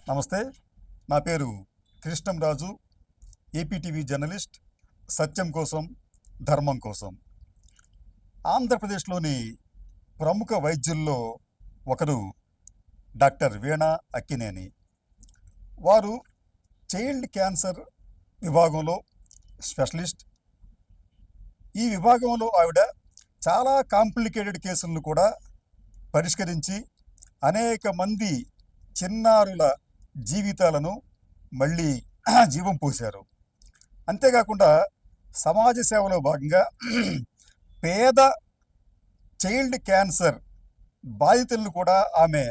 నమస్తే, నా పేరు కృష్ణంరాజు, ఏపీటీవీ జర్నలిస్ట్. సత్యం కోసం, ధర్మం కోసం. ఆంధ్రప్రదేశ్లోని ప్రముఖ వైద్యుల్లో ఒకరు డాక్టర్ వీణా అక్కినేని. వారు చైల్డ్ క్యాన్సర్ విభాగంలో స్పెషలిస్ట్. ఈ విభాగంలో ఆవిడ చాలా కాంప్లికేటెడ్ కేసులను కూడా పరిష్కరించి అనేక మంది చిన్నారుల జీవితాలను మళ్ళీ జీవం పోశారు. అంతేకాకుండా సమాజ సేవలో భాగంగా పేద చైల్డ్ క్యాన్సర్ బాధితులను కూడా ఆమె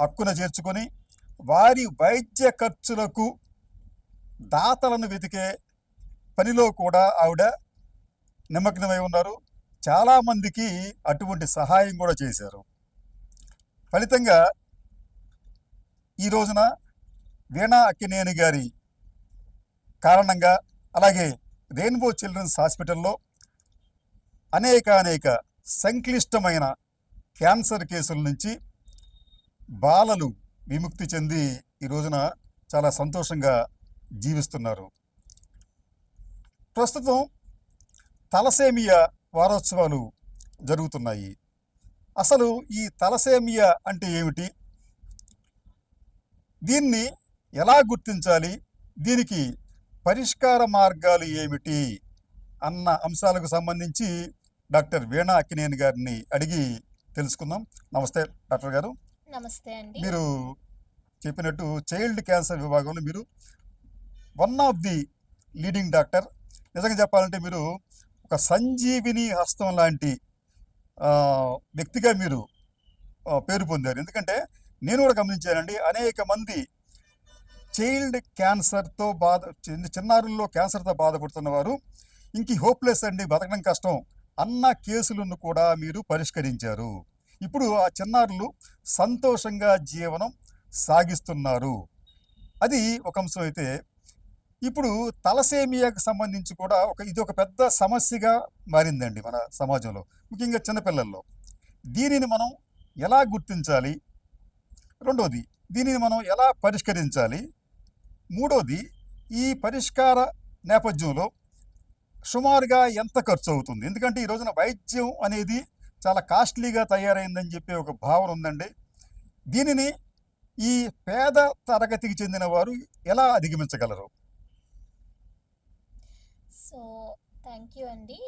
హక్కున చేర్చుకొని వారి వైద్య ఖర్చులకు దాతలను వెతికే పనిలో కూడా ఆవిడ నిమగ్నమై ఉన్నారు. చాలామందికి అటువంటి సహాయం కూడా చేశారు. ఫలితంగా ఈ రోజున వీణా అక్కినేని గారి కారణంగా, అలాగే రెయిన్బో చిల్డ్రన్స్ హాస్పిటల్లో అనేక సంక్లిష్టమైన క్యాన్సర్ కేసుల నుంచి బాలలు విముక్తి చెంది ఈ రోజున చాలా సంతోషంగా జీవిస్తున్నారు. ప్రస్తుతం తలసేమియా వారోత్సవాలు జరుగుతున్నాయి. అసలు ఈ తలసేమియా అంటే ఏమిటి, దీన్ని ఎలా గుర్తించాలి, దీనికి పరిష్కార మార్గాలు ఏమిటి అన్న అంశాలకు సంబంధించి డాక్టర్ వీణా అక్కినేని గారిని అడిగి తెలుసుకుందాం. నమస్తే డాక్టర్ గారు. నమస్తే అండి. మీరు చెప్పినట్టు చైల్డ్ క్యాన్సర్ విభాగంలో మీరు one of the leading doctor. నిజంగా చెప్పాలంటే మీరు ఒక సంజీవిని హస్తం లాంటి వ్యక్తిగా మీరు పేరు పొందారు. ఎందుకంటే నేను కూడా గమనించానండి, అనేక మంది చైల్డ్ క్యాన్సర్తో చిన్నారుల్లో క్యాన్సర్తో బాధపడుతున్న వారు ఇంక హోప్లెస్ అండి, బతకడం కష్టం అన్న కేసులను కూడా మీరు పరిష్కరించారు. ఇప్పుడు ఆ చిన్నారులు సంతోషంగా జీవనం సాగిస్తున్నారు. అది ఒక అంశం అయితే, ఇప్పుడు తలసేమియాకు సంబంధించి కూడా ఇది ఒక పెద్ద సమస్యగా మారిందండి మన సమాజంలో, ముఖ్యంగా చిన్నపిల్లల్లో. దీనిని మనం ఎలా గుర్తించాలి? రెండోది, దీనిని మనం ఎలా పరిష్కరించాలి? మూడోది, ఈ పరిష్కార నేపథ్యంలో సుమారుగా ఎంత ఖర్చు అవుతుంది? ఎందుకంటే ఈ రోజున వైద్యం అనేది చాలా కాస్ట్లీగా తయారైందని చెప్పి ఒక భావన ఉందండి. దీనిని ఈ పేద తరగతికి చెందిన వారు ఎలా అధిగమించగలరు? సో థ్యాంక్ యూ అండి.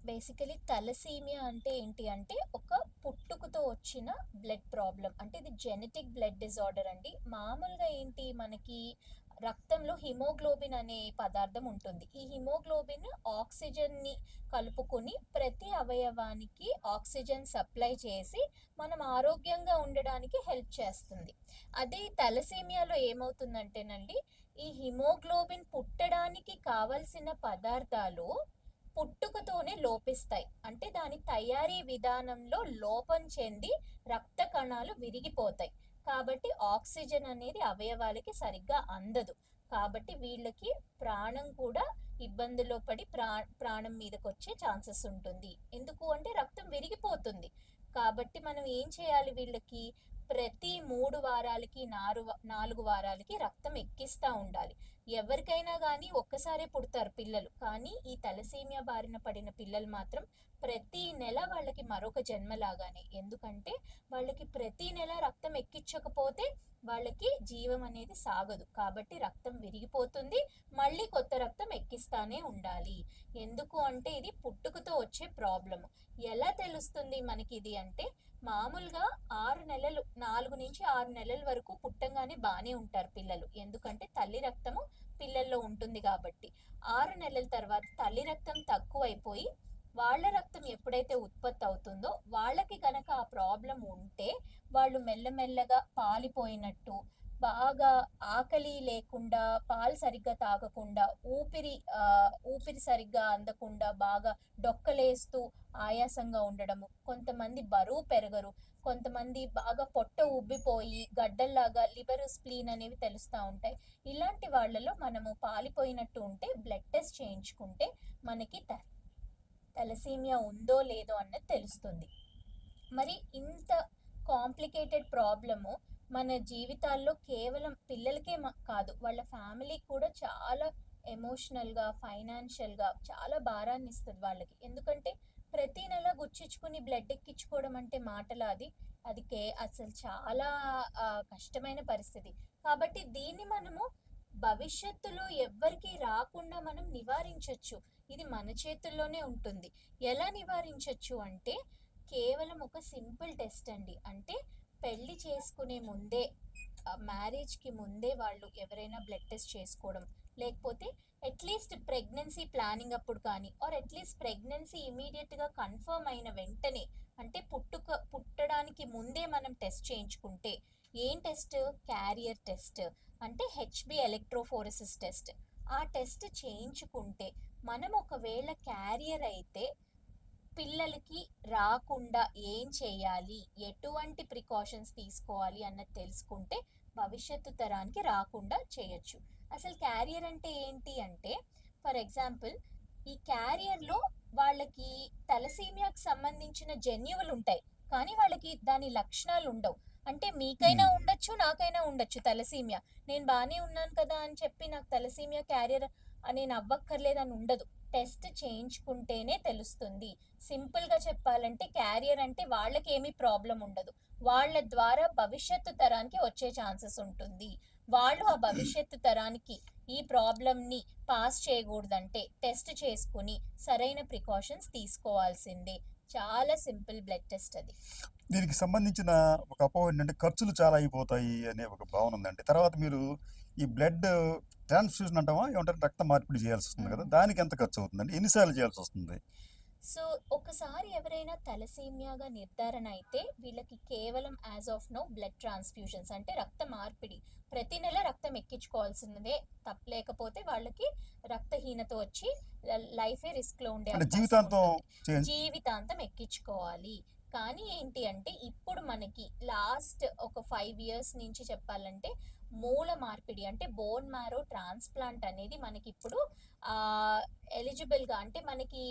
బేసికలీ తలసీమియా అంటే ఏంటి అంటే ఒక పుట్టుకతో వచ్చిన బ్లడ్ ప్రాబ్లం. అంటే ఇది జెనెటిక్ బ్లడ్ డిజార్డర్ అండి. మామూలుగా ఏంటి, మనకి రక్తంలో హిమోగ్లోబిన్ అనే పదార్థం ఉంటుంది. ఈ హిమోగ్లోబిన్ ఆక్సిజన్ని కలుపుకొని ప్రతి అవయవానికి ఆక్సిజన్ సప్లై చేసి మనం ఆరోగ్యంగా ఉండడానికి హెల్ప్ చేస్తుంది. అదే తలసేమియాలో ఏమవుతుందంటేనండి, ఈ హిమోగ్లోబిన్ పుట్టడానికి కావలసిన పదార్థాలు పుట్టుకతోనే లోపిస్తాయి. అంటే దాని తయారీ విధానంలో లోపం చెంది రక్త కణాలు విరిగిపోతాయి. కాబట్టి ఆక్సిజన్ అనేది అవయవాలకి సరిగ్గా అందదు. కాబట్టి వీళ్ళకి ప్రాణం కూడా ఇబ్బందిలో పడి ప్రాణం మీదకి వచ్చే ఛాన్సెస్ ఉంటుంది. ఎందుకు అంటే రక్తం విరిగిపోతుంది. కాబట్టి మనం ఏం చేయాలి, వీళ్ళకి ప్రతి 3 వారాలకి 4 వారాలకి రక్తం ఎక్కిస్తూ ఉండాలి. ఎవరికైనా కానీ ఒక్కసారే పుడతారు పిల్లలు, కానీ ఈ తలసేమియా బారిన పడిన పిల్లలు మాత్రం ప్రతి నెల వాళ్ళకి మరొక జన్మలాగానే. ఎందుకంటే వాళ్ళకి ప్రతి నెల రక్తం ఎక్కించకపోతే వాళ్ళకి జీవం అనేది సాగదు. కాబట్టి రక్తం విరిగిపోతుంది, మళ్ళీ కొత్త రక్తం ఎక్కిస్తానే ఉండాలి. ఎందుకు అంటే ఇది పుట్టుకతో వచ్చే ప్రాబ్లము. ఎలా తెలుస్తుంది మనకి ఇది అంటే, మామూలుగా 6 నెలలు, 4 నుంచి 6 నెలల వరకు పుట్టంగానే బాగానే ఉంటారు పిల్లలు. ఎందుకంటే తల్లి రక్తము పిల్లల్లో ఉంటుంది కాబట్టి. 6 నెలల తర్వాత తల్లి రక్తం తక్కువైపోయి వాళ్ళ రక్తం ఎప్పుడైతే ఉత్పత్తి అవుతుందో, వాళ్ళకి కనుక ఆ ప్రాబ్లం ఉంటే వాళ్ళు మెల్లమెల్లగా పాలిపోయినట్టు, బాగా ఆకలి లేకుండా, పాలు సరిగ్గా తాగకుండా, ఊపిరి సరిగ్గా అందకుండా, బాగా డొక్కలేస్తూ ఆయాసంగా ఉండడము. కొంతమంది బరువు పెరగరు. కొంతమంది బాగా పొట్ట ఉబ్బిపోయి గడ్డల్లాగా లివర్, స్ప్లీన్ అనేవి తెలుస్తా ఉంటాయి. ఇలాంటి వాళ్ళలో మనము పాలిపోయినట్టు ఉంటే బ్లడ్ టెస్ట్ చేయించుకుంటే మనకి తలసేమియా ఉందో లేదో అన్నది తెలుస్తుంది. మరి ఇంత కాంప్లికేటెడ్ ప్రాబ్లము మన జీవితాల్లో కేవలం పిల్లలకే కాదు, వాళ్ళ ఫ్యామిలీకి కూడా చాలా ఎమోషనల్గా, ఫైనాన్షియల్గా చాలా భారాన్ని ఇస్తుంది వాళ్ళకి. ఎందుకంటే ప్రతి నెల గుచ్చించుకుని బ్లడ్ ఎక్కించుకోవడం అంటే మాటలా అది? అసలు చాలా కష్టమైన పరిస్థితి. కాబట్టి దీన్ని మనము భవిష్యత్తులో ఎవ్వరికీ రాకుండా మనం నివారించొచ్చు. ఇది మన చేతుల్లోనే ఉంటుంది. ఎలా నివారించొచ్చు అంటే కేవలం ఒక సింపుల్ టెస్ట్ అండి. అంటే పెళ్లి చేసుకునే ముందే, మ్యారేజ్కి ముందే వాళ్ళు ఎవరైనా బ్లడ్ టెస్ట్ చేసుకోవడం, లేకపోతే అట్లీస్ట్ ప్రెగ్నెన్సీ ప్లానింగ్ అప్పుడు కానీ, ఆర్ అట్లీస్ట్ ప్రెగ్నెన్సీ ఇమీడియట్గా కన్ఫర్మ్ అయిన వెంటనే, అంటే పుట్టడానికి ముందే మనం టెస్ట్ చేయించుకుంటే. ఏం టెస్ట్? క్యారియర్ టెస్ట్, అంటే హెచ్బి ఎలక్ట్రోఫోరెసిస్ టెస్ట్. ఆ టెస్ట్ చేయించుకుంటే మనం ఒకవేళ క్యారియర్ అయితే పిల్లలకి రాకుండా ఏం చేయాలి, ఎటువంటి ప్రికాషన్స్ తీసుకోవాలి అన్నది తెలుసుకుంటే భవిష్యత్తు తరానికి రాకుండా చేయొచ్చు. అసలు క్యారియర్ అంటే ఏంటి అంటే, ఫర్ ఎగ్జాంపుల్, ఈ క్యారియర్లో వాళ్ళకి తలసీమియాకి సంబంధించిన జన్యువులు ఉంటాయి, కానీ వాళ్ళకి దాని లక్షణాలు ఉండవు. అంటే మీకైనా ఉండొచ్చు, నాకైనా ఉండొచ్చు తలసీమియా. నేను బాగానే ఉన్నాను కదా అని చెప్పి నాకు తలసీమియా క్యారియర్ అని నవ్వక్కర్లేదని ఉండదు. టెస్ట్ చేయించుకుంటేనే తెలుస్తుంది. సింపుల్గా చెప్పాలంటే క్యారియర్ అంటే వాళ్ళకి ఏమీ ప్రాబ్లం ఉండదు. వాళ్ళ ద్వారా భవిష్యత్తు తరానికి వచ్చే ఛాన్సెస్ ఉంటుంది. వాళ్ళు ఆ భవిష్యత్తు తరానికి ఈ ప్రాబ్లమ్ని పాస్ చేయకూడదంటే టెస్ట్ చేసుకుని సరైన ప్రికాషన్స్ తీసుకోవాల్సిందే. చాలా సింపుల్ బ్లడ్ టెస్ట్ అది. దీనికి సంబంధించిన ఒక అపోహ ఏంటంటే ఖర్చులు చాలా అయిపోతాయి అనే ఒక భావన ఉందండి. తర్వాత మీరు ఈ బ్లడ్ ట్రాన్స్‌ఫ్యూజన్ అంటామా? ఏమంటారు? రక్త మార్పిడి చేయాల్సి వస్తుంది కదా! దానికి ఎంత ఖర్చు అవుతుందండి? ఎన్ని సార్లు చేయాల్సి వస్తుంది? సో ఒకసారి ఎవరైనా తలసేమియాగా నిర్ధారణ అయితే వీళ్ళకి కేవలం as of now blood transfusions, అంటే రక్త మార్పిడి, ప్రతి నెల రక్తం ఎక్కించుకోవాల్సిందే. తప్పలేకపోతే వాళ్ళకి రక్తహీనత వచ్చి లైఫే రిస్క్లో ఉండే అంటే అవకాశం జీవితాంతం ఉంటుంది. చేంజ్ జీవితాంతం ఎక్కించుకోవాలి. కానీ ఏంటి అంటే ఇప్పుడు మనకి లాస్ట్ ఒక 5 years నుంచి చెప్పాలంటే మూల మార్పిడి, అంటే బోన్ మ్యారో ట్రాన్స్ప్లాంట్ అనేది మనకి ఇప్పుడు ఎలిజిబుల్గా, అంటే మనకి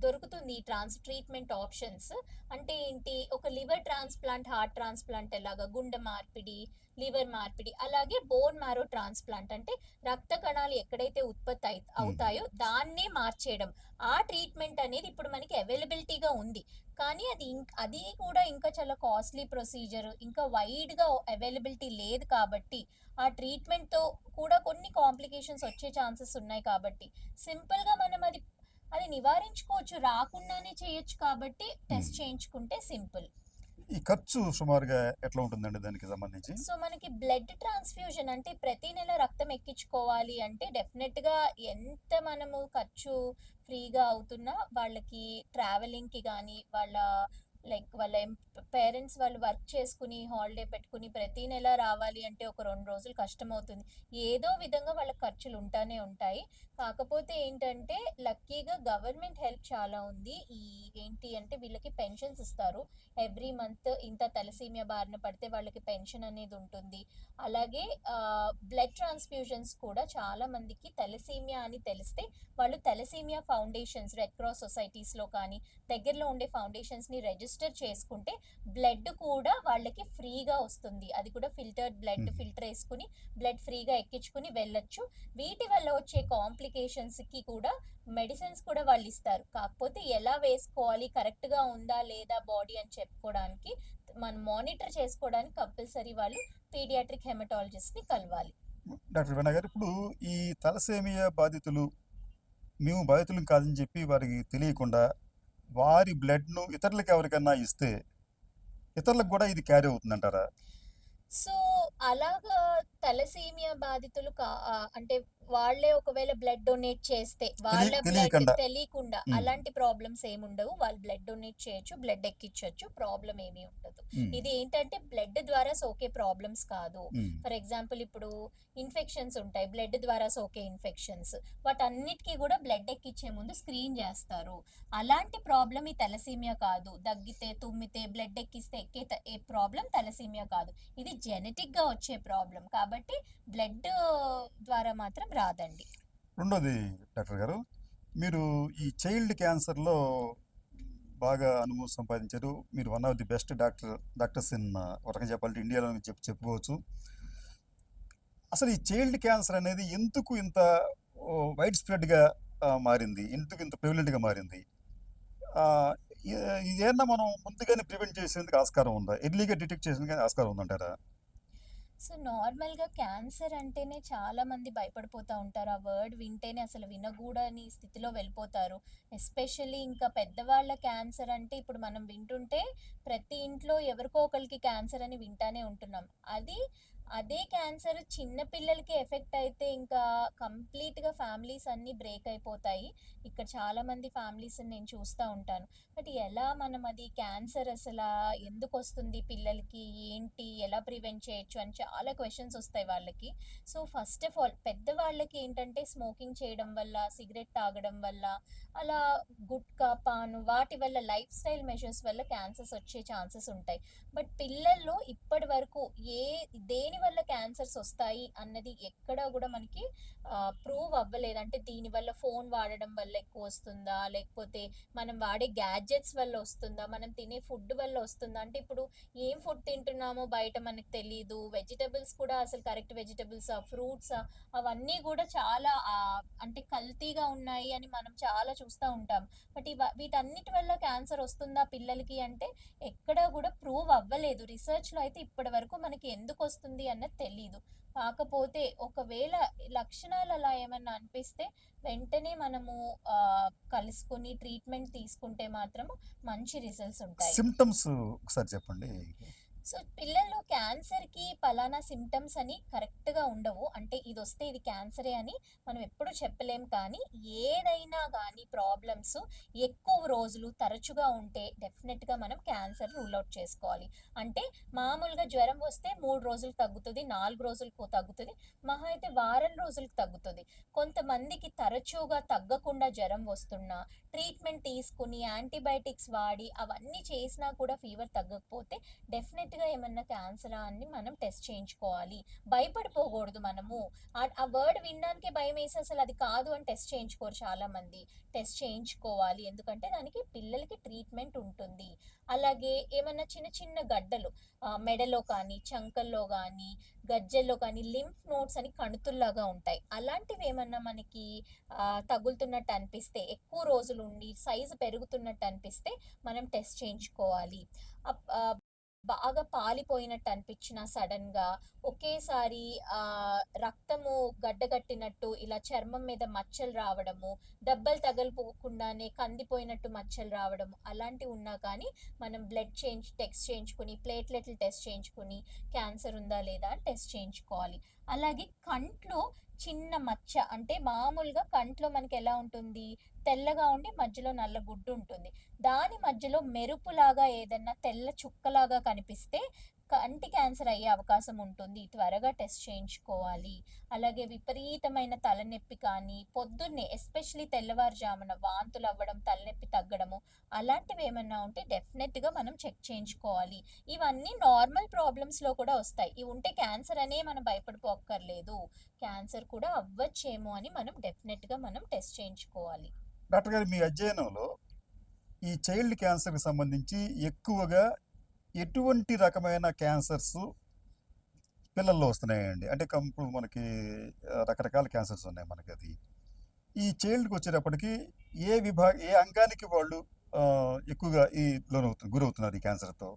దొరుకుతుంది ఈ ట్రీట్మెంట్ ఆప్షన్స్. అంటే ఏంటి, ఒక లివర్ ట్రాన్స్ప్లాంట్, హార్ట్ ట్రాన్స్ప్లాంట్ ఎలాగా, గుండె మార్పిడి, లివర్ మార్పిడి, అలాగే బోన్ మ్యారో ట్రాన్స్ప్లాంట్ అంటే రక్త కణాలు ఎక్కడైతే ఉత్పత్తి అవుతాయో దాన్నే మార్చేయడం. ఆ ట్రీట్మెంట్ అనేది ఇప్పుడు మనకి అవైలబిలిటీగా ఉంది. కానీ అది కూడా ఇంకా చాలా కాస్ట్లీ ప్రొసీజర్, ఇంకా వైడ్గా అవైలబిలిటీ లేదు కాబట్టి ఆ ట్రీట్మెంట్తో కూడా కొన్ని కాంప్లికేషన్స్ వచ్చే ఛాన్సెస్ ఉన్నాయి. కాబట్టి సింపుల్గా మనం అది నివారించుకోవచ్చు, రాకుండానే చేయొచ్చు. కాబట్టి టెస్ట్ చేయించుకుంటే సింపుల్. ఈ ఖర్చు సుమారుగా ఎట్లా ఉంటుందండి దానికి సంబంధించి? సో మనకి బ్లడ్ ట్రాన్స్ఫ్యూజన్ అంటే ప్రతి నెల రక్తం ఎక్కించుకోవాలి అంటే డెఫినెట్గా ఎంత మనము ఖర్చు ఫ్రీగా అవుతున్నా వాళ్ళకి ట్రావెలింగ్కి కానీ, వాళ్ళ పేరెంట్స్ వాళ్ళు వర్క్ చేసుకుని హాలిడే పెట్టుకుని ప్రతి నెల రావాలి అంటే ఒక 2 రోజులు కష్టమవుతుంది. ఏదో విధంగా వాళ్ళ ఖర్చులు ఉంటానే ఉంటాయి. కాకపోతే ఏంటంటే లక్కీగా గవర్నమెంట్ హెల్ప్ చాలా ఉంది. ఏంటి అంటే వీళ్ళకి పెన్షన్స్ ఇస్తారు. ఎవ్రీ మంత్ ఇంత తలసీమియా బారిన పడితే వాళ్ళకి పెన్షన్ అనేది ఉంటుంది. అలాగే బ్లడ్ ట్రాన్స్ఫ్యూజన్స్ కూడా చాలా మందికి తలసీమియా అని తెలిస్తే వాళ్ళు తలసీమియా ఫౌండేషన్స్, రెడ్ క్రాస్ సొసైటీస్లో కానీ దగ్గరలో ఉండే ఫౌండేషన్స్ని రిజిస్టర్ చేసుకుంటే బ్లడ్ కూడా వాళ్ళకి ఫ్రీగా వస్తుంది. అది కూడా ఫిల్టర్డ్ బ్లడ్, ఫిల్టర్ వేసుకుని బ్లడ్ ఫ్రీగా ఎక్కించుకుని వెళ్ళొచ్చు. వీటి వల్ల వచ్చే కాంప్లికేషన్స్కి కూడా మెడిసిన్స్ కూడా వాళ్ళు ఇస్తారు. కాకపోతే ఎలా వేసుకోవాలి, కరెక్ట్గా ఉందా లేదా బాడీ అని చెప్పుకోవడానికి, మనం మానిటర్ చేసుకోవడానికి కంపల్సరీ వాళ్ళు పీడియాట్రిక్ హెమటాలజిస్ట్ని కలవాలి. డాక్టర్ వీణా గారు, ఇప్పుడు ఈ తలసేమియా బాధితులు మేము బాధితులం కాదని చెప్పి వారికి తెలియకుండా వారి బ్లడ్‌ను ఇతరులకి ఎవరికన్నా ఇస్తే ఇతరులకు కూడా ఇది క్యారీ అవుతుందంటారా? సో అలాగా తలసేమియా బాధితులు అంటే వాళ్ళే ఒకవేళ బ్లడ్ డొనేట్ చేస్తే, వాళ్ళ బ్లడ్ తెలియకుండా. తెలియకుండా ఉమ్, అలాంటి ప్రాబ్లమ్స్ ఏముండవు. వాళ్ళు బ్లడ్ డొనేట్ చేయొచ్చు, బ్లడ్ ఎక్కించొచ్చు. ప్రాబ్లమ్ ఏమీ ఉండదు. ఉమ్, ఇది ఏంటంటే బ్లడ్ ద్వారా సోకే ప్రాబ్లమ్స్ కాదు. ఉమ్. ఫర్ ఎగ్జాంపుల్ ఇప్పుడు ఇన్ఫెక్షన్స్ ఉంటాయి. బ్లడ్ ద్వారా సోకే ఇన్ఫెక్షన్స్. వాటన్నిటికి కూడా బ్లడ్ ఎక్కించే ముందు స్క్రీన్ చేస్తారు. అలాంటి ప్రాబ్లం ఈ తలసీమియా కాదు. దగ్గితే, తుమ్మితే బ్లడ్ ఎక్కిస్తే ఎక్కే ఏ ప్రాబ్లం తలసీమియా కాదు. ఇది జెనెటిక్ గా వచ్చే ప్రాబ్లం. కాబట్టి బ్లడ్ ద్వారా మాత్రం రాదండి. రెండోది డాక్టర్ గారు, మీరు ఈ చైల్డ్ క్యాన్సర్లో బాగా అనుభవం సంపాదించారు. మీరు one of the best doctors in, ఒక రకంగా చెప్పాలంటే ఇండియాలో చెప్పుకోవచ్చు. అసలు ఈ చైల్డ్ క్యాన్సర్ అనేది ఎందుకు ఇంత వైడ్ స్ప్రెడ్గా మారింది, ఎందుకు ఇంత ప్రివిలెంట్గా మారింది? ఆ, ఇదేమన్నా మనం ముందుగానే ప్రివెంట్ చేసేందుకు ఆస్కారం ఉందా, ఎర్లీగా డిటెక్ట్ చేసేందుకు ఆస్కారం ఉందంటారా? సో నార్మల్‌గా క్యాన్సర్ అంటేనే చాలా మంది భయపడిపోతా ఉంటారు. ఆ వర్డ్ వింటేనే అసలు వినగూడని స్థితిలో వెళ్ళిపోతారు. ఎస్పెషల్లీ ఇంకా పెద్దవాళ్ళ క్యాన్సర్ అంటే ఇప్పుడు మనం వింటుంటే ప్రతి ఇంట్లో ఎవరికో ఒకళ్ళకి క్యాన్సర్ అని వింటానే ఉంటున్నాం. అదే క్యాన్సర్ చిన్న పిల్లలకి ఎఫెక్ట్ అయితే ఇంకా కంప్లీట్‌గా ఫ్యామిలీస్ అన్నీ బ్రేక్ అయిపోతాయి. ఇక్కడ చాలా మంది ఫ్యామిలీస్‌ని నేను చూస్తా ఉంటాను. బట్ ఎలా మనం అది క్యాన్సర్ అసలా ఎందుకొస్తుంది పిల్లలకి? ఏంటి? ఎలా ప్రివెంట్ చేయొచ్చు? అని చాలా క్వెషన్స్ వస్తాయి వాళ్ళకి. సో, ఫస్ట్ ఆఫ్ ఆల్ పెద్దవాళ్ళకి ఏంటంటే స్మోకింగ్ చేయడం వల్ల, సిగరెట్ తాగడం వల్ల, అలా గుట్కా, పాను వాటి వల్ల లైఫ్ స్టైల్ మెజర్స్ వల్ల క్యాన్సర్స్ వచ్చే ఛాన్సెస్ ఉంటాయి. బట్ పిల్లల్లో ఇప్పటి వరకు దేని వల్ల క్యాన్సర్స్ వస్తాయి అన్నది ఎక్కడా గూడా మనకి ప్రూవ్ అవ్వలేదు. అంటే దీనివల్ల ఫోను వాడడం వల్ల ఎక్కువొస్తుందా? లేకపోతే మనం వాడే గ్యాడ్జెట్స్ వల్ల వస్తుందా? మనం తినే ఫుడ్ వల్ల వస్తుందా? అంటే ఇప్పుడు ఏం ఫుడ్ తింటున్నామో బయట మనకు తెలీదు. వెజిటబుల్స్ కూడా అసలు కరెక్ట్ వెజిటబుల్సా? ఫ్రూట్సా? అవన్నీ గూడా చాలా అంటే కల్తీగా ఉన్నాయి అని మనం చాలా చూస్తా ఉంటాం. బట్ వీటన్నిటి వల్ల క్యాన్సర్ వస్తుందా పిల్లలకి అంటే ఎక్కడా గూడా ప్రూవ్ అవ్వలేదు. రిసర్చ్‌లో అయితే ఇప్పటి వరకు మనకి ఎందుకొస్తుంది అన్నది తెలీదు. కాకపోతే ఒకవేళ లక్షణాలు అలా ఏమన్నా అనిపిస్తే వెంటనే మనము కలుసుకొని ట్రీట్మెంట్ తీసుకుంటే మాత్రము మంచి రిజల్ట్స్ ఉంటాయి. సిమ్టమ్స్ ఒకసారి చెప్పండి. సో పిల్లల్లో క్యాన్సర్‌కి పలానా సింప్టమ్స్ అని కరెక్ట్‌గా ఉండవు. అంటే ఇదొస్తే ఇది క్యాన్సరే అని మనం ఎప్పుడు చెప్పలేం. కానీ ఏదైనా గానీ ప్రాబ్లమ్స్ ఎక్కువ రోజులు తరచుగా ఉంటే డెఫినెట్‌గా మనం క్యాన్సర్ రూల్ ఔట్ చేసుకోవాలి. అంటే మామూలుగా జ్వరం వస్తే 3 రోజులు తగ్గుతది, 4 రోజులకు తగ్గుతది. మహా అయితే వారం రోజులకు తగ్గుతది. కొంతమందికి తరచుగా తగ్గకుండా జ్వరం వస్తున్నా, ట్రీట్మెంట్ తీసుకొని యాంటీబయాటిక్స్ వాడి అవన్నీ చేసినా కూడా ఫీవర్ తగ్గకపోతే డెఫినెట్‌గా ఏమన్నా క్యాన్సరా అని మనం టెస్ట్ చేయించుకోవాలి. భయపడిపోకూడదు మనము. ఆ వర్డ్ వినడానికే భయమేసి అసలు అది కాదు అని టెస్ట్ చేయించుకోరు చాలామంది. టెస్ట్ చేయించుకోవాలి. ఎందుకంటే దానికి పిల్లలకి ట్రీట్మెంట్ ఉంటుంది. అలాగే ఏమన్నా చిన్న చిన్న గడ్డలు మెడలో కానీ, చంకల్లో గానీ, గజ్జెల్లో కానీ లింఫ్ నోడ్స్ అని కణుతుల్లాగా ఉంటాయి. అలాంటివి ఏమన్నా మనకి తగులుతున్నట్టు అనిపిస్తే, ఎక్కువ రోజులుండి సైజు పెరుగుతున్నట్టు అనిపిస్తే మనం టెస్ట్ చేయించుకోవాలి. అప్ ఆహ్, బాగా పాలిపోయినట్టు అనిపించినా సడన్‌గా ఒకేసారి రక్తము గడ్డగట్టినట్టు ఇలా చర్మం మీద మచ్చలు రావడము, దెబ్బలు తగలిపోకుండానే కందిపోయినట్టు మచ్చలు రావడము అలాంటివి ఉన్నా కానీ మనం టెస్ట్ చేయించుకొని, ప్లేట్లెట్లు టెస్ట్ చేయించుకొని క్యాన్సర్ ఉందా లేదా అని టెస్ట్ చేయించుకోవాలి. అలాగే కంట్లో చిన్న మచ్చ అంటే మామూలుగా కంట్లో మనకి ఎలా ఉంటుంది? తెల్లగా ఉండి మధ్యలో నల్ల గుడ్డు ఉంటుంది. దాని మధ్యలో మెరుపులాగా ఏదన్నా తెల్ల చుక్కలాగా కనిపిస్తే కంటి క్యాన్సర్ అయ్యే అవకాశం ఉంటుంది. త్వరగా టెస్ట్ చేయించుకోవాలి. అలాగే విపరీతమైన తలనొప్పి కానీ, పొద్దున్నే ఎస్పెషల్లీ తెల్లవారుజామున వాంతులవ్వడం, తలనొప్పి తగ్గడము అలాంటివి ఏమన్నా ఉంటే డెఫినెట్‌గా మనం చెక్ చేయించుకోవాలి. ఇవన్నీ నార్మల్ ప్రాబ్లమ్స్‌లో కూడా వస్తాయి. ఇవి ఉంటే క్యాన్సర్ అనే మనం భయపడిపోక్కర్లేదు. క్యాన్సర్ కూడా అవ్వచ్చేమో అని మనం డెఫినెట్‌గా మనం టెస్ట్ చేయించుకోవాలి. డాక్టర్ గారు, మీ అధ్యయనంలో ఈ చైల్డ్ క్యాన్సర్కి సంబంధించి ఎక్కువగా ఎటువంటి రకమైన క్యాన్సర్స్ పిల్లల్లో వస్తున్నాయండి? అంటే ఇప్పుడు మనకి రకరకాల క్యాన్సర్స్ ఉన్నాయి మనకి. అది ఈ చైల్డ్కి వచ్చేటప్పటికి ఏ అంగానికి వాళ్ళు ఎక్కువగా గురవుతున్నారు ఈ క్యాన్సర్తో?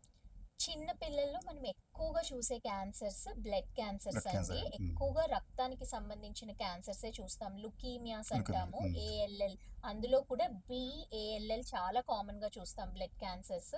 చిన్న పిల్లల్లో మనం ఎక్కువగా చూసే క్యాన్సర్స్ బ్లడ్ క్యాన్సర్స్ బ్లడ్ అండి. క్యాన్సర్. ఎక్కువగా రక్తానికి సంబంధించిన క్యాన్సర్సే చూస్తాం. Leukaemias leukaemia. అంటాము. ఏఎల్ఎల్ అందులో కూడా బీఏఎల్ఎల్ చాలా కామన్‌గా చూస్తాం బ్లడ్ క్యాన్సర్స్.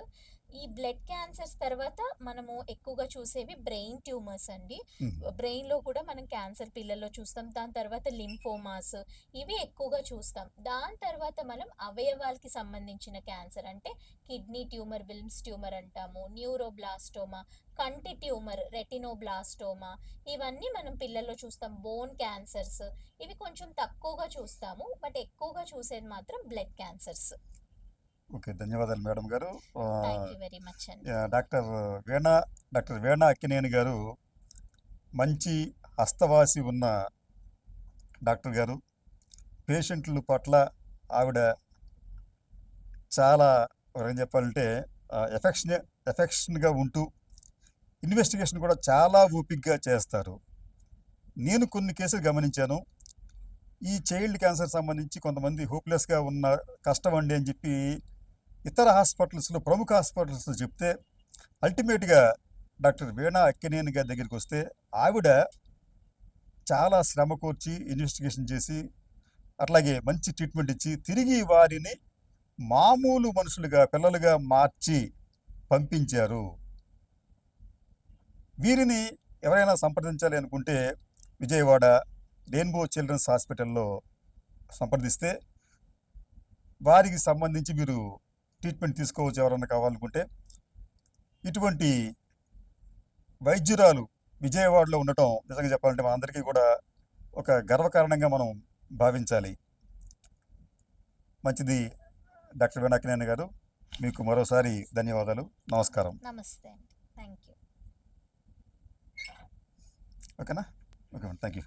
ఈ బ్లడ్ క్యాన్సర్స్ తర్వాత మనము ఎక్కువగా చూసేవి బ్రెయిన్ ట్యూమర్స్ అండి. హ్మ్. బ్రెయిన్‌లో కూడా మనం క్యాన్సర్ పిల్లల్లో చూస్తాం. దాని తర్వాత లింఫోమాస్ ఇవి ఎక్కువగా చూస్తాం. దాని తర్వాత మనం అవయవాలకి సంబంధించిన క్యాన్సర్ అంటే కిడ్నీ ట్యూమర్, విల్మ్స్ ట్యూమర్ అంటాము. న్యూరోబ్లాస్టోమా, కంటి ట్యూమర్, రెటినోబ్లాస్టోమా ఇవన్నీ మనం పిల్లల్లో చూస్తాం. బోన్ క్యాన్సర్స్ ఇవి కొంచెం తక్కువగా చూస్తాము. బట్ ఎక్కువగా చూసేది మాత్రం బ్లడ్ క్యాన్సర్స్. ఓకే. ధన్యవాదాలు మేడం గారు. థ్యాంక్ యూ వెరీ మచ్ అండి. డాక్టర్ వీణా డాక్టర్ వీణా అక్కినేని గారు మంచి హస్తవాసి ఉన్న డాక్టర్ గారు. పేషెంట్ల పట్ల ఆవిడ చాలా ఏం చెప్పాలంటే ఎఫెక్షన్‌గా ఉంటూ ఇన్వెస్టిగేషన్ కూడా చాలా ఓపికగా చేస్తారు. నేను కొన్ని కేసులు గమనించాను. ఈ చైల్డ్ క్యాన్సర్ సంబంధించి కొంతమంది హోప్‌లెస్‌గా ఉన్న కష్టమండి అని చెప్పి ఇతర హాస్పిటల్స్‌లో ప్రముఖ హాస్పిటల్స్‌లో చెప్తే అల్టిమేట్‌గా డాక్టర్ వీణా అక్కినేని గారి దగ్గరికొస్తే ఆవిడ చాలా శ్రమ కూర్చి ఇన్వెస్టిగేషన్ చేసి అట్లాగే మంచి ట్రీట్మెంట్ ఇచ్చి తిరిగి వారిని మామూలు మనుషులుగా పిల్లలుగా మార్చి పంపించారు. వీరిని ఎవరైనా సంప్రదించాలి అనుకుంటే విజయవాడ రెయిన్బో చిల్డ్రన్స్ హాస్పిటల్‌లో సంప్రదిస్తే వారికి సంబంధించి మీరు ట్రీట్మెంట్ తీసుకోవచ్చు ఎవరన్నా కావాలనుకుంటే. ఇటువంటి వైద్యురాలు విజయవాడలో ఉండటం నిజంగా చెప్పాలంటే మనందరికీ కూడా ఒక గర్వకారణంగా మనం భావించాలి. మంచిది డాక్టర్ వీణా అక్కినేని గారు. మీకు మరోసారి ధన్యవాదాలు. నమస్కారం. నమస్తే అండి. Thank you. ఓకేనా? ఓకే. Thank you.